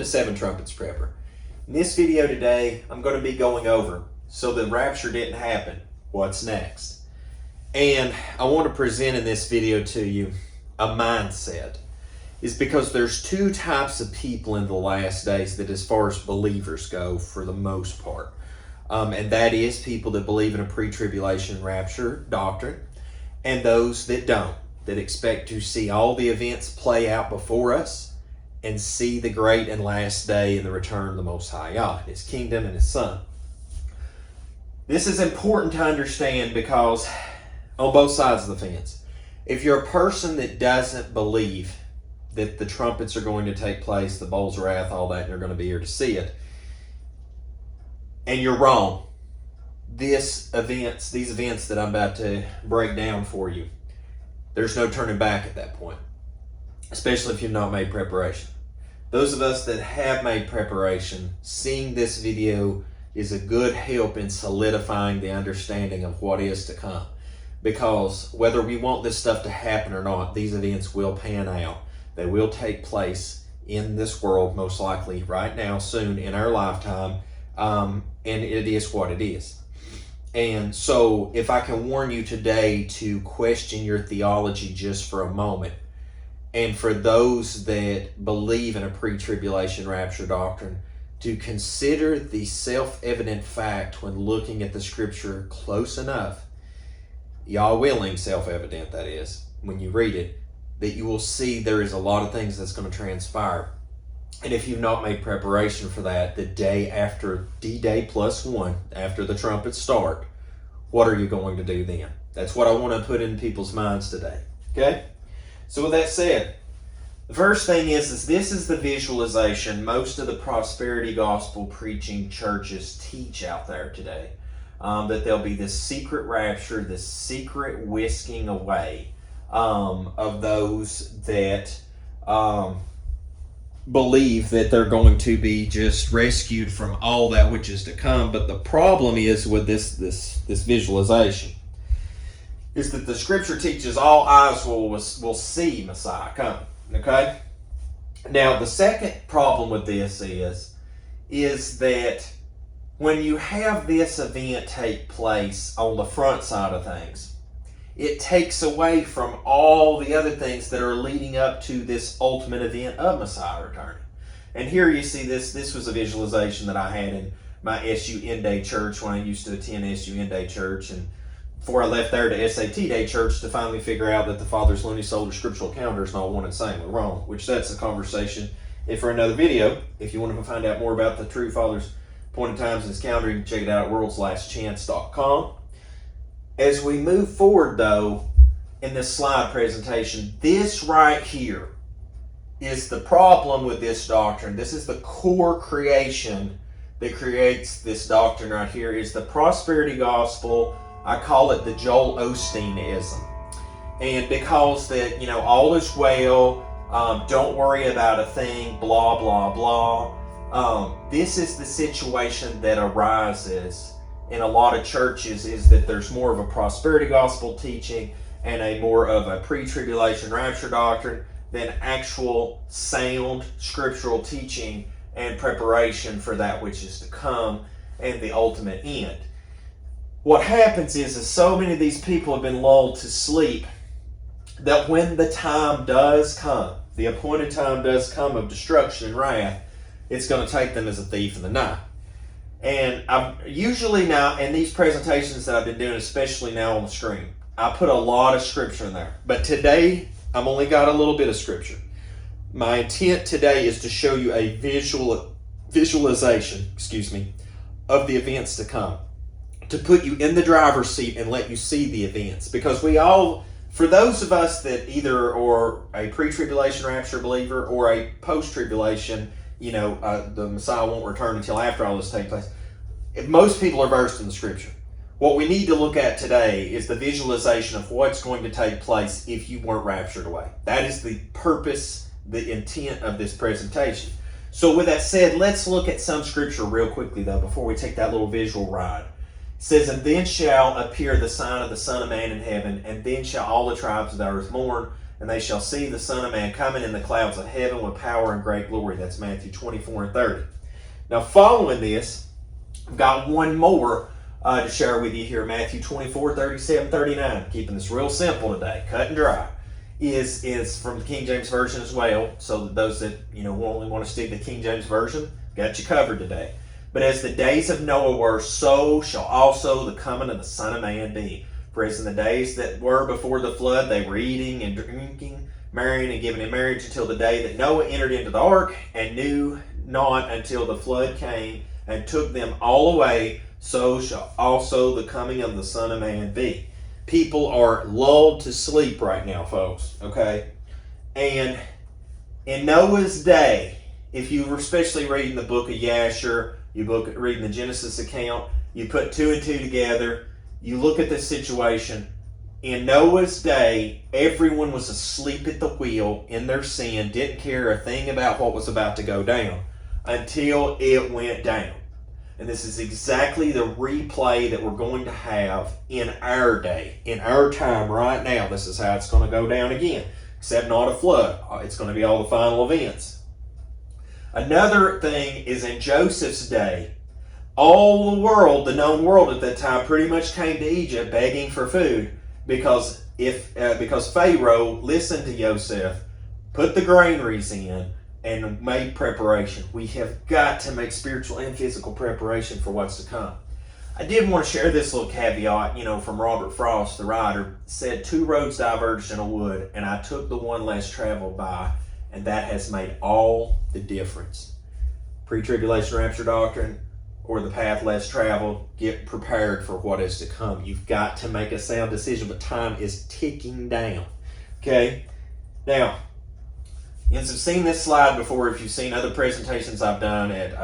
to 7 Trumpets Prepper. In this video today, I'm going to be going over, so the rapture didn't happen, what's next? And I want to present in this video to you a mindset. Is because there's 2 types of people in the last days that, as far as believers go, for the most part. And that is people that believe in a pre-tribulation rapture doctrine, and those that don't, that expect to see all the events play out before us and see the great and last day and the return of the Most High God, His kingdom and His Son. This is important to understand because on both sides of the fence, if you're a person that doesn't believe that the trumpets are going to take place, the bowls of wrath, all that, and you're going to be here to see it, and you're wrong, these events that I'm about to break down for you, there's no turning back at that point, especially if you've not made preparation. Those of us that have made preparation, seeing this video is a good help in solidifying the understanding of what is to come. Because whether we want this stuff to happen or not, these events will pan out. They will take place in this world, most likely right now, soon, in our lifetime, and it is what it is. And so if I can warn you today to question your theology just for a moment, and for those that believe in a pre-tribulation rapture doctrine, to consider the self-evident fact when looking at the scripture close enough, y'all willing, self-evident that is, when you read it, that you will see there is a lot of things that's going to transpire. And if you've not made preparation for that, the day after D-Day +1, after the trumpets start, what are you going to do then? That's what I want to put in people's minds today. Okay? So with that said, the first thing is this is the visualization most of the prosperity gospel preaching churches teach out there today. That there'll be this secret rapture, this secret whisking away of those that believe that they're going to be just rescued from all that which is to come. But the problem is with this visualization is that the scripture teaches all eyes will see Messiah come. Okay? Now the second problem with this is that when you have this event take place on the front side of things, it takes away from all the other things that are leading up to this ultimate event of Messiah returning. And here you see this was a visualization that I had in my SU End Day church when I used to attend SU End Day church, and before I left there to SAT Day church to finally figure out that the Father's Luni-Solar scriptural calendar is not one and the same. We're wrong, which that's a conversation for another video. If you want to find out more about the true Father's appointed times in his calendar, you can check it out at worldslastchance.com. As we move forward, though, in this slide presentation, this right here is the problem with this doctrine. This is the core creation that creates this doctrine right here, is the prosperity gospel. I call it the Joel Osteenism. And because that, all is well, don't worry about a thing, blah, blah, blah. This is the situation that arises in a lot of churches, is that there's more of a prosperity gospel teaching and a more of a pre-tribulation rapture doctrine than actual sound scriptural teaching and preparation for that which is to come and the ultimate end. What happens is so many of these people have been lulled to sleep that when the time does come, the appointed time does come of destruction and wrath, it's going to take them as a thief in the night. And I'm usually now, in these presentations that I've been doing, especially now on the screen, I put a lot of scripture in there. But today, I've only got a little bit of scripture. My intent today is to show you a visualization, of the events to come. To put you in the driver's seat and let you see the events. Because for those of us that either are a pre-tribulation rapture believer or a post-tribulation, the Messiah won't return until after all this takes place. Most people are versed in the scripture. What we need to look at today is the visualization of what's going to take place if you weren't raptured away. That is the purpose, the intent of this presentation. So with that said, let's look at some scripture real quickly, though, before we take that little visual ride. It says, "And then shall appear the sign of the Son of Man in heaven, and then shall all the tribes of the earth mourn, and they shall see the Son of Man coming in the clouds of heaven with power and great glory. That's Matthew 24 and 30. Now, following this, I've got one more to share with you here. Matthew 24, 37, 39. Keeping this real simple today, cut and dry. Is from the King James Version as well. So that those that only want to stick to the King James Version, got you covered today. But as the days of Noah were, so shall also the coming of the Son of Man be. For as in the days that were before the flood, they were eating and drinking, marrying and giving in marriage until the day that Noah entered into the ark, and knew not until the flood came and took them all away. So shall also the coming of the Son of Man be. People are lulled to sleep right now, folks. Okay, and in Noah's day, if you were especially reading the book of Yasher, reading the Genesis account, you put two and two together. You look at this situation. In Noah's day, everyone was asleep at the wheel in their sin, didn't care a thing about what was about to go down until it went down. And this is exactly the replay that we're going to have in our day, in our time right now. This is how it's going to go down again, except not a flood. It's going to be all the final events. Another thing is in Joseph's day, all the world, the known world at that time, pretty much came to Egypt begging for food because Pharaoh listened to Joseph, put the granaries in, and made preparation. We have got to make spiritual and physical preparation for what's to come. I did want to share this little caveat, from Robert Frost, the writer, said 2 roads diverged in a wood, and I took the one less traveled by, and that has made all the difference. Pre-tribulation rapture doctrine, or the path less traveled, get prepared for what is to come. You've got to make a sound decision, but time is ticking down. Okay? Now, you've seen this slide before. If you've seen other presentations I've done at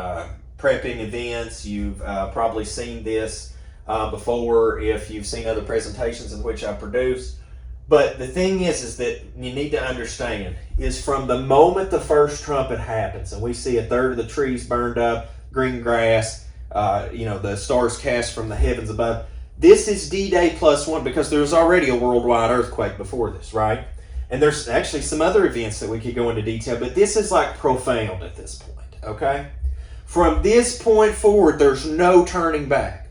prepping events, you've probably seen this before if you've seen other presentations in which I produced. But the thing is that you need to understand is from the moment the first trumpet happens, and we see 1/3 of the trees burned up, green grass, the stars cast from the heavens above. This is D-Day +1 because there was already a worldwide earthquake before this, right? And there's actually some other events that we could go into detail, but this is like profound at this point, okay? From this point forward, there's no turning back.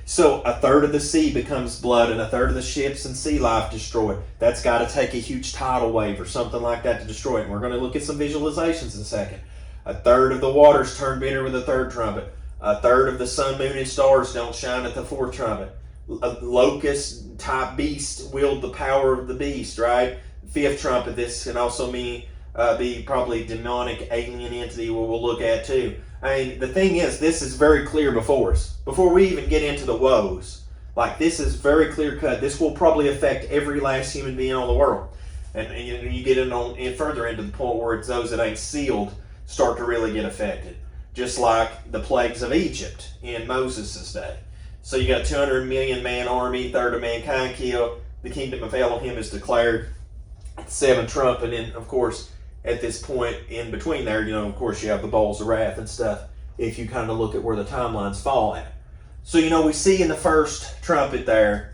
So 1/3 of the sea becomes blood and 1/3 of the ships and sea life destroyed. That's got to take a huge tidal wave or something like that to destroy it. And we're going to look at some visualizations in a second. 1/3 of the waters turn bitter with the 3rd trumpet. 1/3 of the sun, moon, and stars don't shine at the 4th trumpet. A locust type beast wield the power of the beast, right? 5th trumpet, this can also mean be probably demonic alien entity we'll look at too. I mean, the thing is, this is very clear before us. Before we even get into the woes, like this is very clear cut. This will probably affect every last human being on the world. And you get in further into the point where it's those that ain't sealed start to really get affected. Just like the plagues of Egypt in Moses' day. So you got 200 million man army, 1/3 of mankind killed. The kingdom of Elohim is declared. 7th trumpet, and of course, at this point in between there, of course, you have the bowls of wrath and stuff. If you kind of look at where the timelines fall at. So, we see in the 1st trumpet there,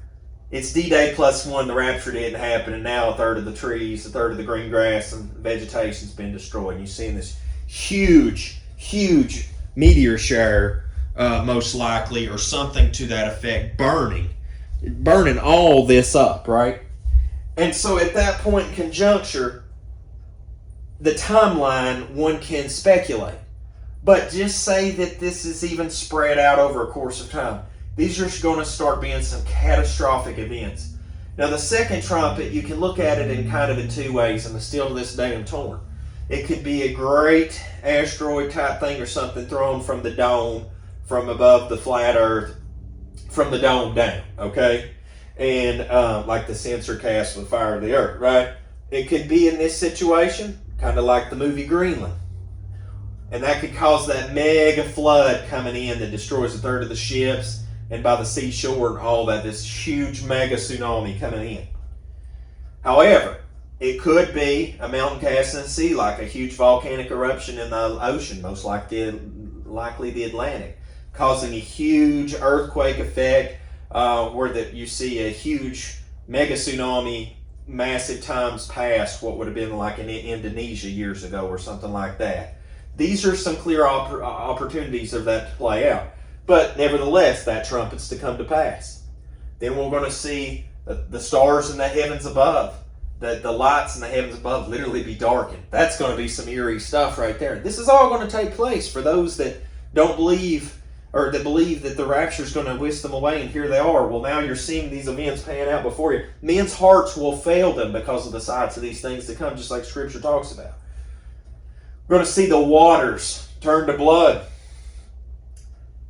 it's D-Day +1, the rapture didn't happen, and now 1/3 of the trees, 1/3 of the green grass and vegetation's been destroyed. And you're seeing this huge meteor shower, most likely, or something to that effect, burning all this up, right? And so at that point in conjuncture, the timeline, one can speculate. But just say that this is even spread out over a course of time. These are going to start being some catastrophic events. Now the 2nd trumpet, you can look at it in kind of in 2 ways, and still to this day I'm torn. It could be a great asteroid type thing or something thrown from the dome, from above the flat earth, from the dome down, okay? And like the censer cast with fire of the earth, right? It could be in this situation, kind of like the movie Greenland. And that could cause that mega flood coming in that destroys 1/3 of the ships, and by the seashore and all that, this huge mega tsunami coming in. However, it could be a mountain cast in the sea, like a huge volcanic eruption in the ocean, most likely the Atlantic, causing a huge earthquake effect, where you see a huge mega tsunami massive times past what would have been like in Indonesia years ago or something like that. These are some clear opportunities of that to play out. But nevertheless, that trumpet's to come to pass. Then we're going to see the stars in the heavens above, the lights in the heavens above literally be darkened. That's going to be some eerie stuff right there. This is all going to take place for those that don't believe, or that believe that the rapture is going to whisk them away, and here they are. Well, now you're seeing these events pan out before you. Men's hearts will fail them because of the sights of these things to come, just like Scripture talks about. We're going to see the waters turn to blood.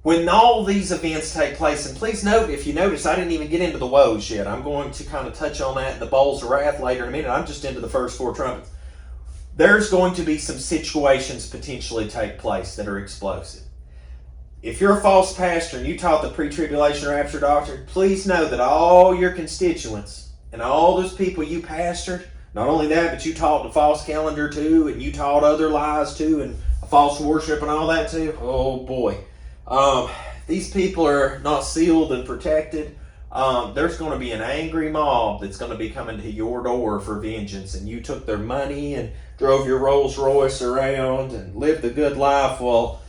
When all these events take place, and please note, if you notice, I didn't even get into the woes yet. I'm going to kind of touch on that in the bowls of wrath later in a minute. I'm just into the first 4 trumpets. There's going to be some situations potentially take place that are explosive. If you're a false pastor and you taught the pre-tribulation rapture doctrine, please know that all your constituents and all those people you pastored, not only that, but you taught the false calendar too, and you taught other lies too, and false worship and all that too. Oh boy. These people are not sealed and protected. There's going to be an angry mob that's going to be coming to your door for vengeance, and you took their money and drove your Rolls Royce around and lived a good life. Well,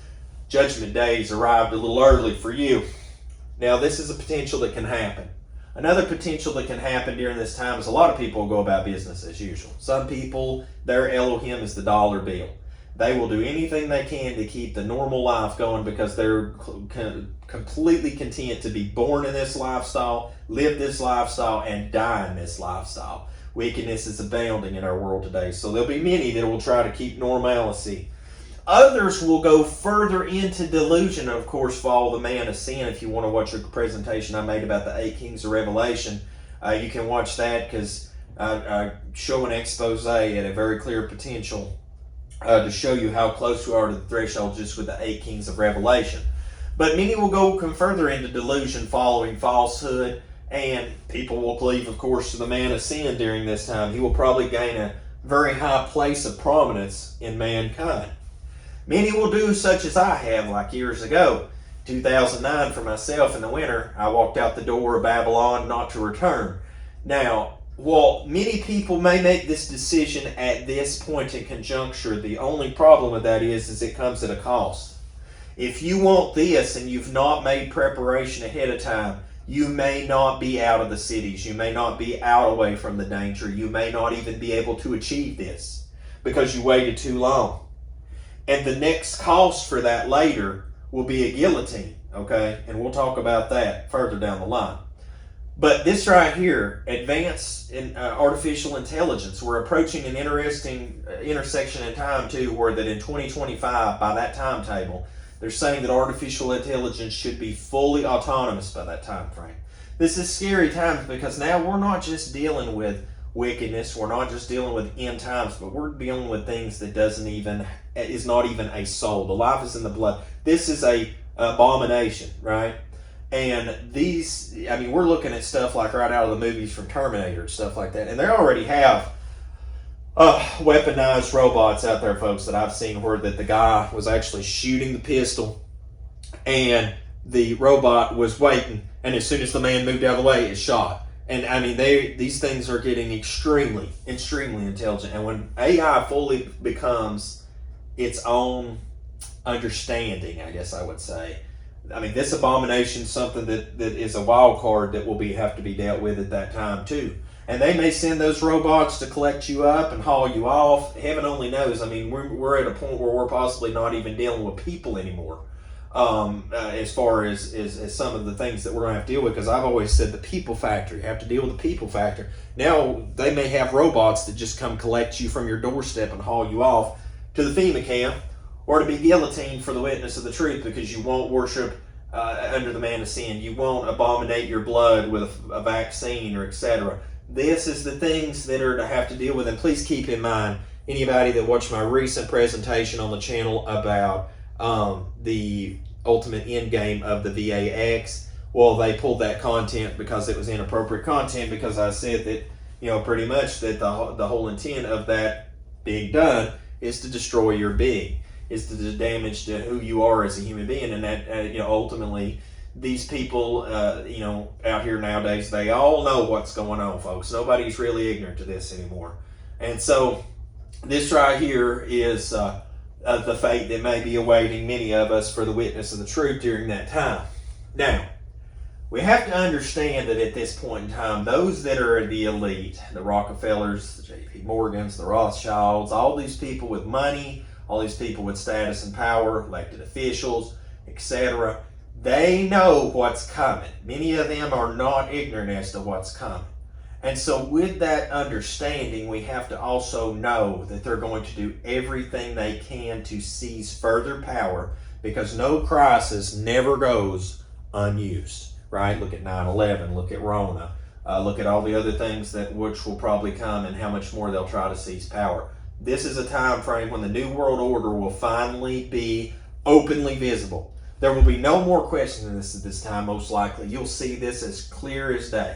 Judgment Day's arrived a little early for you. Now, this is a potential that can happen. Another potential that can happen during this time is a lot of people will go about business as usual. Some people, their Elohim is the dollar bill. They will do anything they can to keep the normal life going because they're completely content to be born in this lifestyle, live this lifestyle, and die in this lifestyle. Wickedness is abounding in our world today. So there'll be many that will try to keep normalcy. Others will go further into delusion and, of course, follow the man of sin. If you want to watch a presentation I made about the 8 kings of Revelation, you can watch that because I show an expose at a very clear potential to show you how close we are to the threshold just with the 8 kings of Revelation. But many will go further into delusion, following falsehood, and people will cleave, of course, to the man of sin during this time. He will probably gain a very high place of prominence in mankind. Many will do such as I have, like years ago. 2009 for myself in the winter, I walked out the door of Babylon not to return. Now, while many people may make this decision at this point in conjuncture, the only problem with that is it comes at a cost. If you want this and you've not made preparation ahead of time, you may not be out of the cities. You may not be out away from the danger. You may not even be able to achieve this because you waited too long. And the next cost for that later will be a guillotine, okay? And we'll talk about that further down the line. But this right here, advanced in artificial intelligence, we're approaching an interesting intersection in time too, where that in 2025, by that timetable, they're saying that artificial intelligence should be fully autonomous by that time frame. This is scary times because now we're not just dealing with wickedness, we're not just dealing with end times, but we're dealing with things that is not even a soul. The life is in the blood. This is a abomination, right? And these, we're looking at stuff like right out of the movies from Terminator and stuff like that. And they already have weaponized robots out there, folks, that I've seen where that the guy was actually shooting the pistol and the robot was waiting. And as soon as the man moved out of the way, it shot. And these things are getting extremely, extremely intelligent. And when AI fully becomes its own understanding, I guess I would say, this abomination is something that is a wild card that will have to be dealt with at that time too. And they may send those robots to collect you up and haul you off. Heaven only knows. We're at a point where we're possibly not even dealing with people anymore. As far as some of the things that we're going to have to deal with, because I've always said the people factor. You have to deal with the people factor. Now they may have robots that just come collect you from your doorstep and haul you off to the FEMA camp, or to be guillotined for the witness of the truth because you won't worship under the man of sin. You won't abominate your blood with a vaccine or etc. This is the things that are to have to deal with. And please keep in mind, anybody that watched my recent presentation on the channel about the ultimate end game of the VAX, well, they pulled that content because it was inappropriate content, because I said that, pretty much that the whole intent of that being done is to destroy your being, is to do damage to who you are as a human being, and that ultimately these people, out here nowadays, they all know what's going on, folks. Nobody's really ignorant to this anymore. And so this right here is the fate that may be awaiting many of us for the witness of the truth during that time. Now, we have to understand that at this point in time, those that are the elite, the Rockefellers, the J.P. Morgans, the Rothschilds, all these people with money, all these people with status and power, elected officials, etc., they know what's coming. Many of them are not ignorant as to what's coming. And so with that understanding, we have to also know that they're going to do everything they can to seize further power, because no crisis never goes unused, right? Look at 9/11, look at Rona, look at all the other things which will probably come and how much more they'll try to seize power. This is a time frame when the New World Order will finally be openly visible. There will be no more questioning this at this time, most likely. You'll see this as clear as day.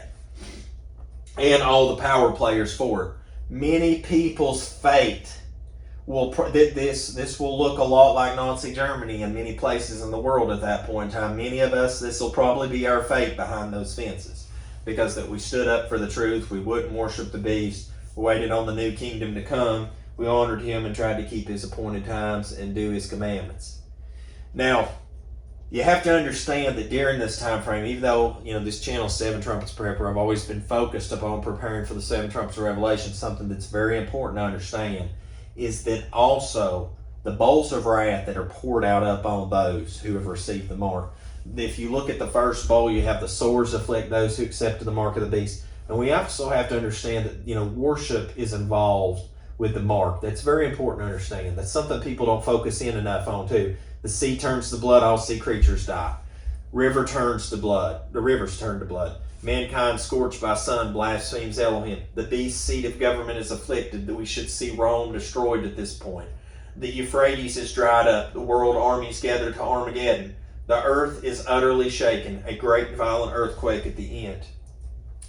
And all the power players for it. Many people's fate will, this will look a lot like Nazi Germany in many places in the world at that point in time. Many of us, this will probably be our fate behind those fences, because that we stood up for the truth, we wouldn't worship the beast, we waited on the new kingdom to come, we honored him and tried to keep his appointed times and do his commandments. Now, you have to understand that during this time frame, even though this channel 7 Trumpets Prepper, I've always been focused upon preparing for the 7 Trumpets of Revelation. Something that's very important to understand is that also the bowls of wrath that are poured out up on those who have received the mark. If you look at the first bowl, you have the swords afflict those who accepted the mark of the beast. And we also have to understand that worship is involved with the mark. That's very important to understand. That's something people don't focus in enough on too. The sea turns to blood, all sea creatures die. River turns to blood. The rivers turn to blood. Mankind scorched by sun blasphemes Elohim. The beast's seat of government is afflicted, that we should see Rome destroyed at this point. The Euphrates is dried up. The world armies gather to Armageddon. The earth is utterly shaken. A great and violent earthquake at the end.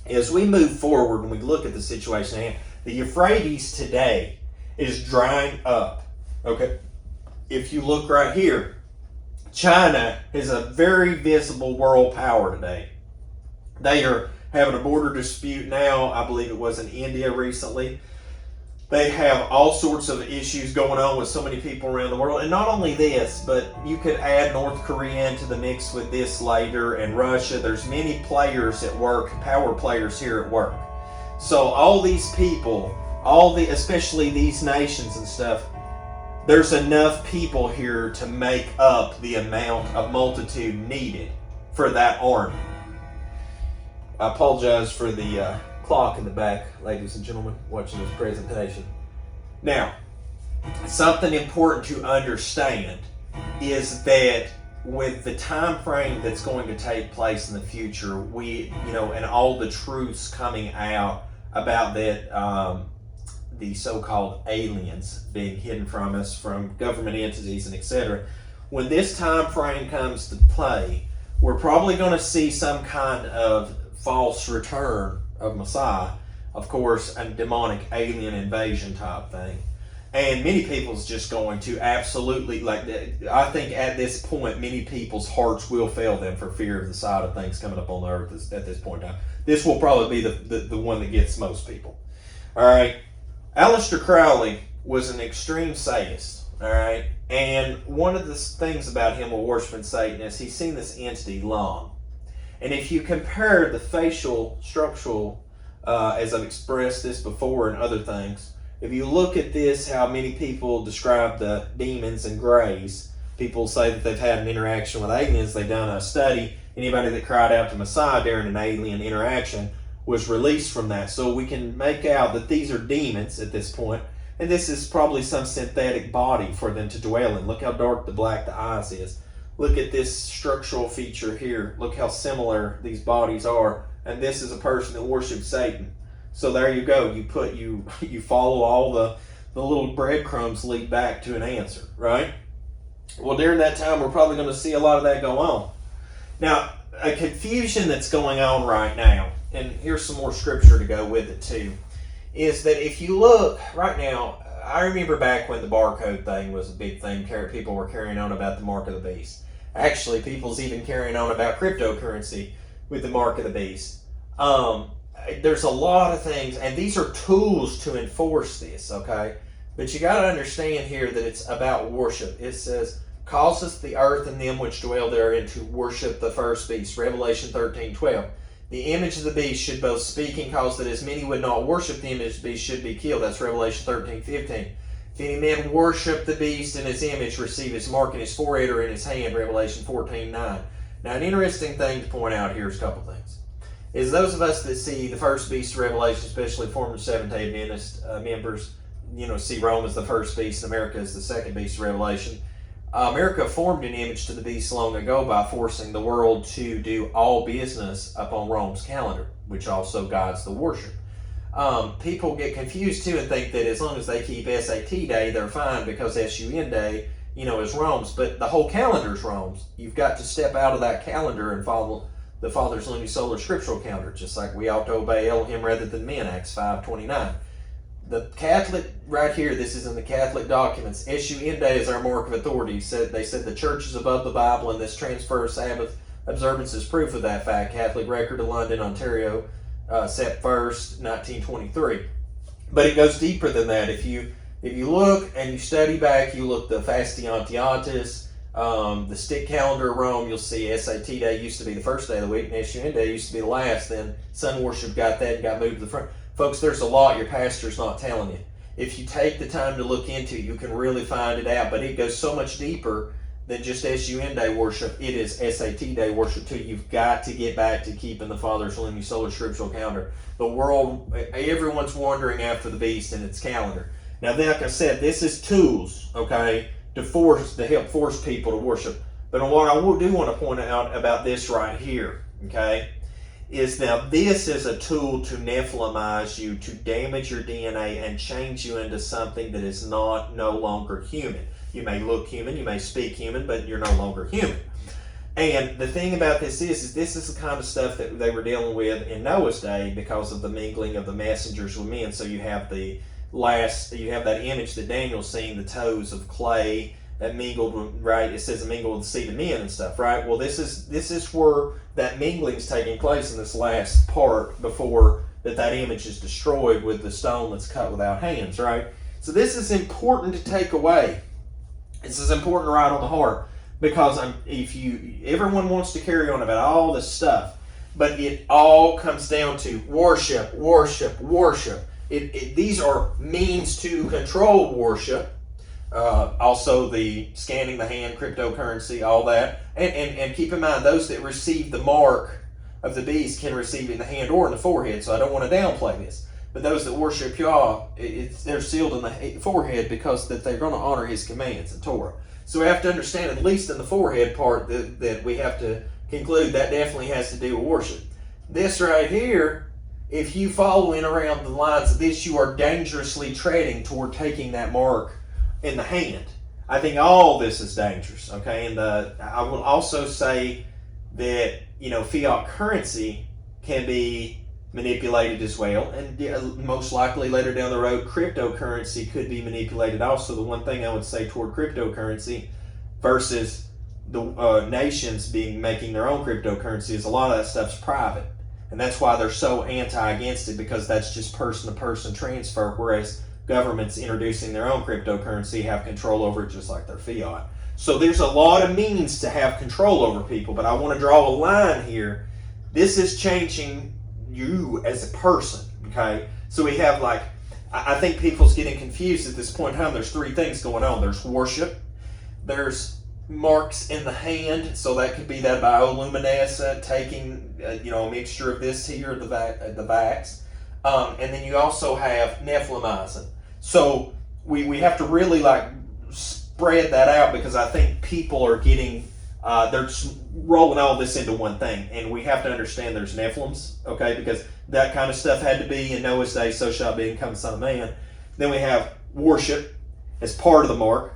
As we move forward and we look at the situation at hand, the Euphrates today is drying up. Okay? If you look right here, China is a very visible world power today. They are having a border dispute now. I believe it was in India recently. They have all sorts of issues going on with so many people around the world. And not only this, but you could add North Korea into the mix with this later, and Russia. There's many players at work, power players here at work. So all these people, especially these nations and stuff, there's enough people here to make up the amount of multitude needed for that army. I apologize for the clock in the back, ladies and gentlemen, watching this presentation. Now, something important to understand is that with the time frame that's going to take place in the future, and all the truths coming out about that, the so-called aliens being hidden from us, from government entities and etc. When this time frame comes to play, we're probably going to see some kind of false return of Messiah, of course, a demonic alien invasion type thing. And many people's just going to absolutely, I think at this point, many people's hearts will fail them for fear of the sight of things coming up on the earth at this point in time. This will probably be the one that gets most people. All right. Aleister Crowley was an extreme sadist, all right? And one of the things about him, a worshiping Satan, is he's seen this entity long. And if you compare the facial, structural, as I've expressed this before and other things, if you look at this, how many people describe the demons and grays, people say that they've had an interaction with aliens. They've done a study. Anybody that cried out to Messiah during an alien interaction was released from that. So we can make out that these are demons at this point, and this is probably some synthetic body for them to dwell in. Look how dark the black the eyes is. Look at this structural feature here. Look how similar these bodies are. And this is a person that worships Satan. So there you go. You follow all the little breadcrumbs lead back to an answer, right? Well, during that time, we're probably going to see a lot of that go on. Now, a confusion that's going on right now, and here's some more scripture to go with it too, is that if you look right now, I remember back when the barcode thing was a big thing, people were carrying on about the mark of the beast. Actually, people's even carrying on about cryptocurrency with the mark of the beast. There's a lot of things, and these are tools to enforce this, okay? But you got to understand here that it's about worship. It says, causeth the earth and them which dwell therein to worship the first beast. Revelation 13:12. The image of the beast should both speak and cause that as many would not worship the image of the beast should be killed. That's Revelation 13:15. If any man worship the beast in his image, receive his mark in his forehead or in his hand. Revelation 14:9. Now, an interesting thing to point out here is a couple things. Is those of us that see the first beast of Revelation, especially former Seventh-day Adventist members, see Rome as the first beast and America as the second beast of Revelation. America formed an image to the beast long ago by forcing the world to do all business upon Rome's calendar, which also guides the worship. People get confused too and think that as long as they keep SAT day, they're fine because SUN day, is Rome's. But the whole calendar is Rome's. You've got to step out of that calendar and follow the Father's Luni-Solar scriptural calendar, just like we ought to obey Elohim rather than men, Acts 5:29. The Catholic, right here, this is in the Catholic documents, SUN day is our mark of authority. They said the church is above the Bible, and this transfer of Sabbath observance is proof of that fact. Catholic Record of London, Ontario, Sept. 1st, 1923. But it goes deeper than that. If you look and you study back, you look the Fastiantiatis, the stick calendar of Rome, you'll see SAT day used to be the first day of the week, and SUN day used to be the last. Then sun worship got that and got moved to the front. Folks, there's a lot your pastor's not telling you. If you take the time to look into it, you can really find it out. But it goes so much deeper than just SUN day worship. It is SAT day worship too. You've got to get back to keeping the Father's Luni-Solar scriptural calendar. The world, everyone's wandering after the beast and its calendar. Now, like I said, this is tools, okay, to help force people to worship. But what I do want to point out about this right here, okay, is now this is a tool to Nephilimize you, to damage your DNA and change you into something that is no longer human. You may look human, you may speak human, but you're no longer human. And the thing about this is this is the kind of stuff that they were dealing with in Noah's day because of the mingling of the messengers with men. So you have that image that Daniel's seen, the toes of clay that mingled, right? It says it mingled with the seed of men and stuff, right? Well, this is where that mingling's taking place in this last part before that image is destroyed with the stone that's cut without hands, right? So this is important to take away. This is important right on the heart because everyone wants to carry on about all this stuff, but it all comes down to worship, worship, worship. These are means to control worship. Also the scanning the hand, cryptocurrency, all that. And keep in mind, those that receive the mark of the beast can receive it in the hand or in the forehead, so I don't want to downplay this. But those that worship Yah, they're sealed in the forehead because that they're going to honor His commands in Torah. So we have to understand, at least in the forehead part, that we have to conclude that definitely has to do with worship. This right here, if you follow in around the lines of this, you are dangerously treading toward taking that mark in the hand. I think all this is dangerous, okay? And I will also say that, fiat currency can be manipulated as well, and most likely later down the road, cryptocurrency could be manipulated also. The one thing I would say toward cryptocurrency versus the nations making their own cryptocurrency is a lot of that stuff's private, and that's why they're so against it, because that's just person-to-person transfer, whereas governments introducing their own cryptocurrency have control over it just like their fiat. So there's a lot of means to have control over people, but I want to draw a line here. This is changing you as a person, okay? So we have I think people's getting confused at this point in time. There's three things going on. There's worship, there's marks in the hand, so that could be that bioluminescent, taking a mixture of this here, the vax, and then you also have Nephilimizing. So we have to really spread that out, because I think people are getting they're just rolling all this into one thing, and we have to understand there's Nephilims, okay, because that kind of stuff had to be in Noah's day, so shall be become the Son of Man. Then we have worship as part of the mark,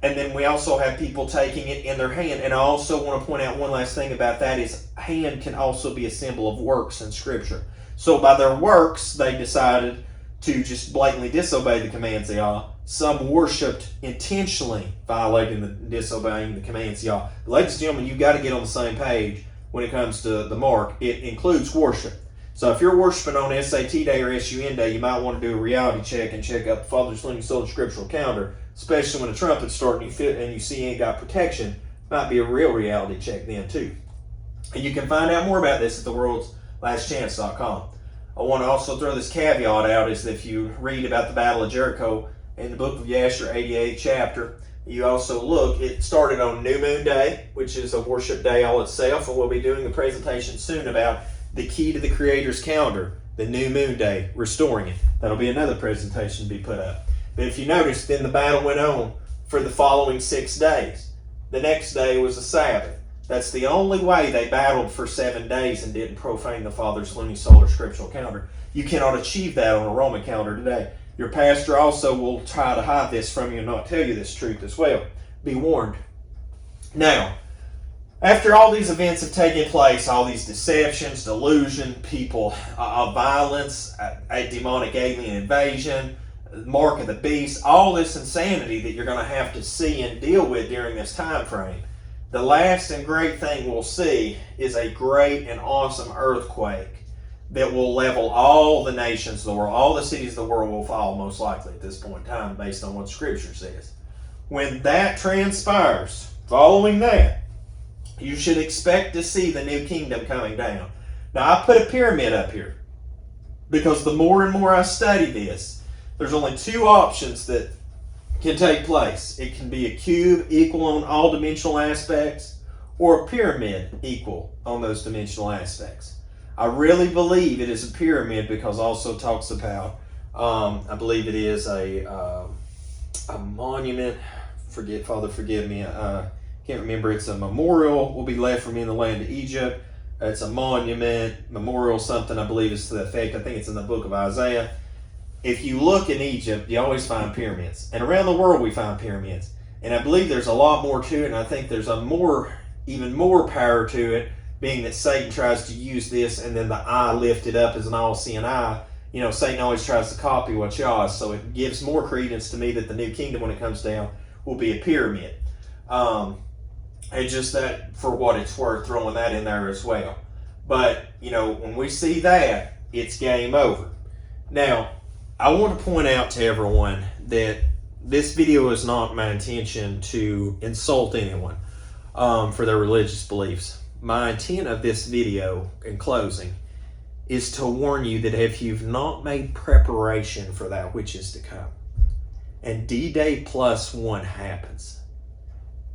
and then we also have people taking it in their hand. And I also want to point out one last thing about that is hand can also be a symbol of works in Scripture. So by their works, they decided to just blatantly disobey the commands of Yah, some worshiped intentionally violating disobeying the commands of Yah. Ladies and gentlemen, you've got to get on the same page when it comes to the mark. It includes worship. So if you're worshiping on SAT day or SUN day, you might want to do a reality check and check out the Father's Luni-Solar scriptural calendar, especially when the trumpet's starting and you see you ain't got protection. Might be a real reality check then too. And you can find out more about this at theworldslastchance.com. I want to also throw this caveat out, is that if you read about the Battle of Jericho in the book of Yasher, 88th chapter, you also look, it started on New Moon Day, which is a worship day all itself, and we'll be doing a presentation soon about the key to the Creator's calendar, the New Moon Day, restoring it. That'll be another presentation to be put up. But if you notice, then the battle went on for the following 6 days. The next day was a Sabbath. That's the only way they battled for 7 days and didn't profane the Father's Luni-Solar scriptural calendar. You cannot achieve that on a Roman calendar today. Your pastor also will try to hide this from you and not tell you this truth as well. Be warned. Now, after all these events have taken place, all these deceptions, delusion, people, violence, a demonic alien invasion, mark of the beast, all this insanity that you're going to have to see and deal with during this time frame, the last and great thing we'll see is a great and awesome earthquake that will level all the nations of the world. All the cities of the world will fall, most likely, at this point in time, based on what Scripture says. When that transpires, following that, you should expect to see the new kingdom coming down. Now, I put a pyramid up here because the more and more I study this, there's only 2 options that can take place. It can be a cube equal on all dimensional aspects, or a pyramid equal on those dimensional aspects. I really believe it is a pyramid because it also talks about, I believe it is a monument. Father, forgive me. Can't remember. It's a memorial will be left for me in the land of Egypt. It's a monument, memorial, something I believe is to the effect. I think it's in the book of Isaiah. If you look in Egypt, you always find pyramids. And around the world we find pyramids. And I believe there's a lot more to it, and I think there's even more power to it, being that Satan tries to use this and then the eye lifted up as an all-seeing eye. You know, Satan always tries to copy what Yah is, so it gives more credence to me that the new kingdom, when it comes down, will be a pyramid. And just that, for what it's worth, throwing that in there as well. But, you know, when we see that, it's game over. Now, I want to point out to everyone that this video is not my intention to insult anyone for their religious beliefs. My intent of this video, in closing, is to warn you that if you've not made preparation for that which is to come, and D-Day +1 happens,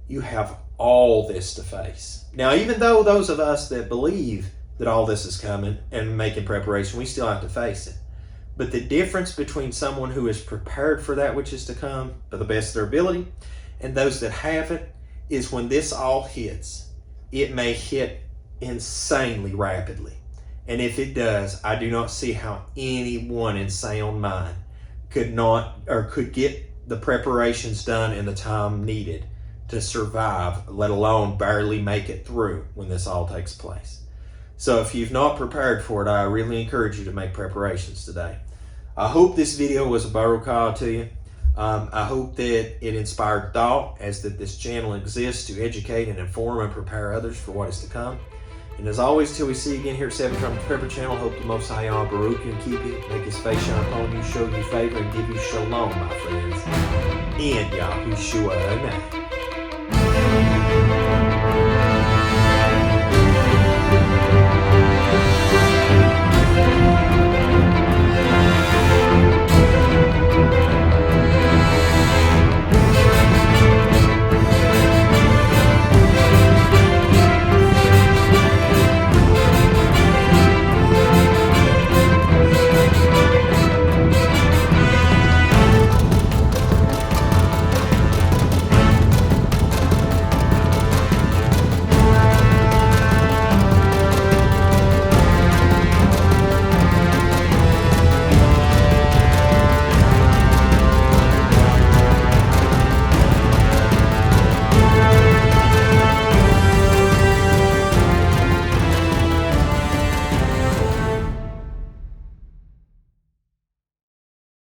you have all this to face. Now, even though those of us that believe that all this is coming and making preparation, we still have to face it. But the difference between someone who is prepared for that which is to come to the best of their ability and those that haven't is when this all hits, it may hit insanely rapidly. And if it does, I do not see how anyone in sound mind could get the preparations done in the time needed to survive, let alone barely make it through when this all takes place. So if you've not prepared for it, I really encourage you to make preparations today. I hope this video was a barakah to you. I hope that it inspired thought, as that this channel exists to educate and inform and prepare others for what is to come. And as always, till we see you again here at 7 Trumpets Prepper Channel, hope the Most High Yah Baruch you and keep you, make His face shine upon you, show you favor, and give you shalom, my friends. And Yahushua Amen.